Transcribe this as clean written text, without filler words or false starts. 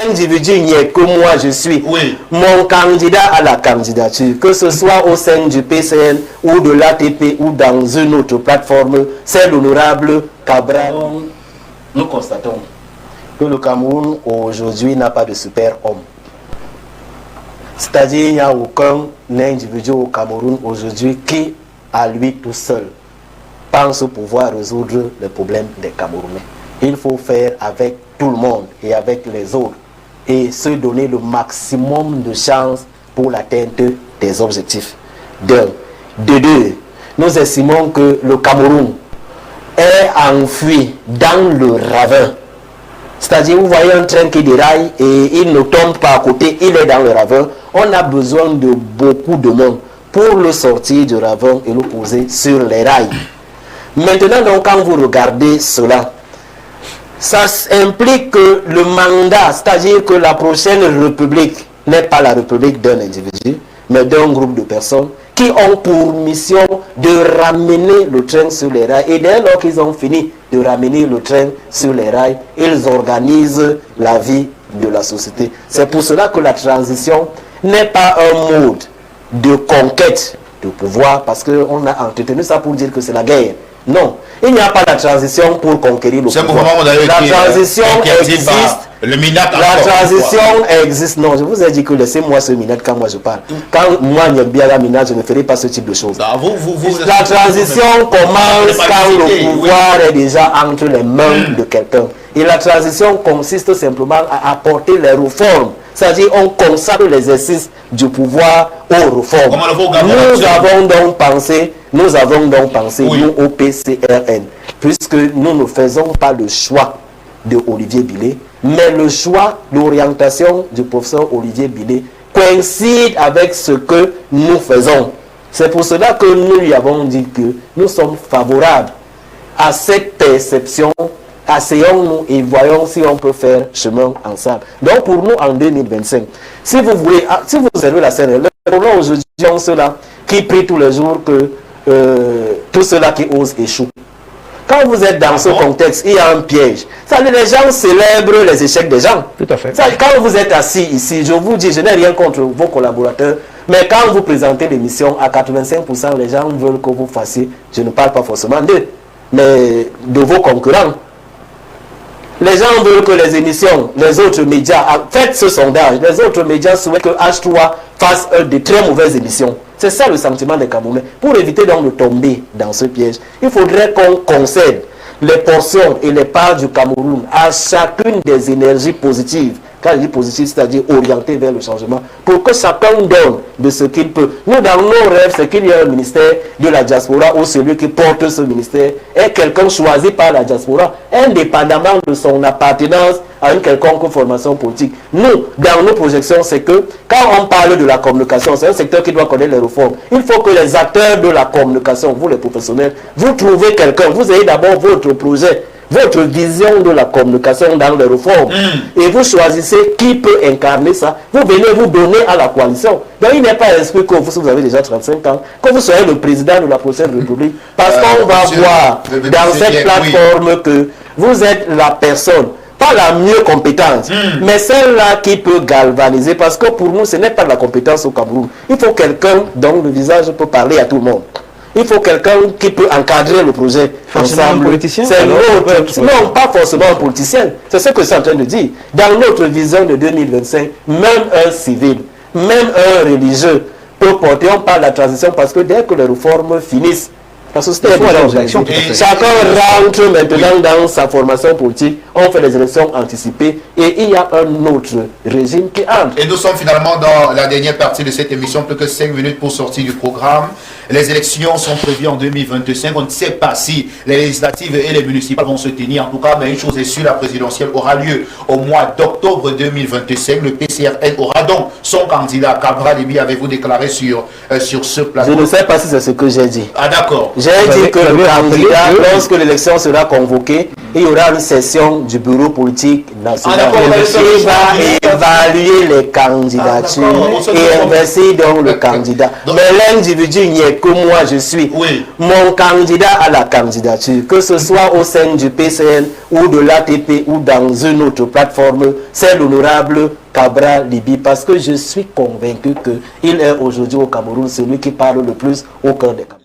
L'individu n'est que moi, je suis. Oui. Mon candidat à la candidature, que ce soit au sein du PCN ou de l'ATP ou dans une autre plateforme, c'est l'honorable Cabral. Nous constatons que le Cameroun aujourd'hui n'a pas de super-homme. C'est-à-dire qu'il n'y a aucun individu au Cameroun aujourd'hui qui, à lui tout seul, pense pouvoir résoudre les problèmes des Camerounais. Il faut faire avec tout le monde et avec les autres et se donner le maximum de chances pour l'atteinte des objectifs. De deux, nous estimons que le Cameroun est enfoui dans le ravin. C'est-à-dire, vous voyez un train qui déraille et il ne tombe pas à côté, il est dans le ravin. On a besoin de beaucoup de monde pour le sortir du ravin et le poser sur les rails. Maintenant, donc, quand vous regardez cela, ça implique que le mandat, c'est-à-dire que la prochaine république n'est pas la république d'un individu, mais d'un groupe de personnes qui ont pour mission de ramener le train sur les rails. Et dès lors qu'ils ont fini de ramener le train sur les rails, ils organisent la vie de la société. C'est pour cela que la transition n'est pas un mode de conquête de pouvoir, parce qu'on a entretenu ça pour dire que c'est la guerre. Non, il n'y a pas la transition pour conquérir le pouvoir. La transition existe. Le Minat la transition existe. Non, je vous ai dit que laissez-moi ce Minat quand moi je parle. Quand moi j'aime bien la Minat, je ne ferai pas ce type de choses. La transition commence quand le pouvoir est déjà entre les mains de quelqu'un. Et la transition consiste simplement à apporter les réformes. C'est-à-dire on consacre l'exercice du pouvoir aux réformes. Nous avons donc pensé, oui, nous au PCRN, puisque nous ne faisons pas le choix de Olivier Billet, mais le choix d'orientation du professeur Olivier Billet coïncide avec ce que nous faisons. C'est pour cela que nous lui avons dit que nous sommes favorables à cette perception. Asseyons-nous et voyons si on peut faire chemin ensemble. Donc pour nous en 2025, si vous voulez, si vous avez la scène, le problème aujourd'hui, on ceux-là qui prient tous les jours que tous ceux-là qui osent échouent. Quand vous êtes dans ce contexte, il y a un piège. Ça, les gens célèbrent les échecs des gens. Tout à fait. Ça, quand vous êtes assis ici, je vous dis, je n'ai rien contre vos collaborateurs, mais quand vous présentez l'émission, à 85%, les gens veulent que vous fassiez, je ne parle pas forcément d'eux, mais de vos concurrents. Les gens veulent que les émissions, les autres médias, faites ce sondage, les autres médias souhaitent que H3 fasse de très mauvaises émissions. C'est ça le sentiment des Camerounais. Pour éviter donc de tomber dans ce piège, il faudrait qu'on concède les portions et les parts du Cameroun à chacune des énergies positives. Quand je dis positive, c'est-à-dire orientée vers le changement, pour que chacun donne de ce qu'il peut. Nous, dans nos rêves, c'est qu'il y a un ministère de la diaspora où celui qui porte ce ministère est quelqu'un choisi par la diaspora, indépendamment de son appartenance à une quelconque formation politique. Nous, dans nos projections, c'est que quand on parle de la communication, c'est un secteur qui doit connaître les réformes. Il faut que les acteurs de la communication, vous les professionnels, vous trouvez quelqu'un, vous ayez d'abord votre projet, votre vision de la communication dans les réformes. Et vous choisissez qui peut incarner ça. Vous venez vous donner à la coalition. Donc il n'est pas exclu que vous avez déjà 35 ans, que vous soyez le président de la prochaine République. Parce qu'on va voir dans cette plateforme que vous êtes la personne, pas la mieux compétente, mais celle-là qui peut galvaniser. Parce que pour nous, ce n'est pas la compétence au Cameroun. Il faut quelqu'un dont le visage peut parler à tout le monde. Il faut quelqu'un qui peut encadrer le projet ensemble. Politicien, c'est notre... Non, pas forcément un politicien. C'est ce que je suis en train de dire. Dans notre vision de 2025, même un civil, même un religieux peut porter, on parle de la transition parce que dès que les réformes finissent, la société est organisée. Chacun rentre maintenant dans sa formation politique, on fait des élections anticipées et il y a un autre régime qui entre. Et nous sommes finalement dans la dernière partie de cette émission, plus que 5 minutes pour sortir du programme. Les élections sont prévues en 2025. On ne sait pas si les législatives et les municipales vont se tenir. En tout cas, mais une chose est sûre, la présidentielle aura lieu au mois d'octobre 2025. Le PCRN aura donc son candidat. Cabral, avez-vous déclaré sur ce plateau? Je ne sais pas si c'est ce que j'ai dit. Ah d'accord. J'ai dit que le candidat, lorsque l'élection sera convoquée, il y aura une session du bureau politique national qui va évaluer les candidatures et investir dans le candidat. Mais l'individu n'est que moi je suis. Mon candidat à la candidature, que ce soit au sein du PCN ou de l'ATP ou dans une autre plateforme, c'est l'honorable Cabral Libye, parce que je suis convaincu qu'il est aujourd'hui au Cameroun celui qui parle le plus au cœur des Cameroun.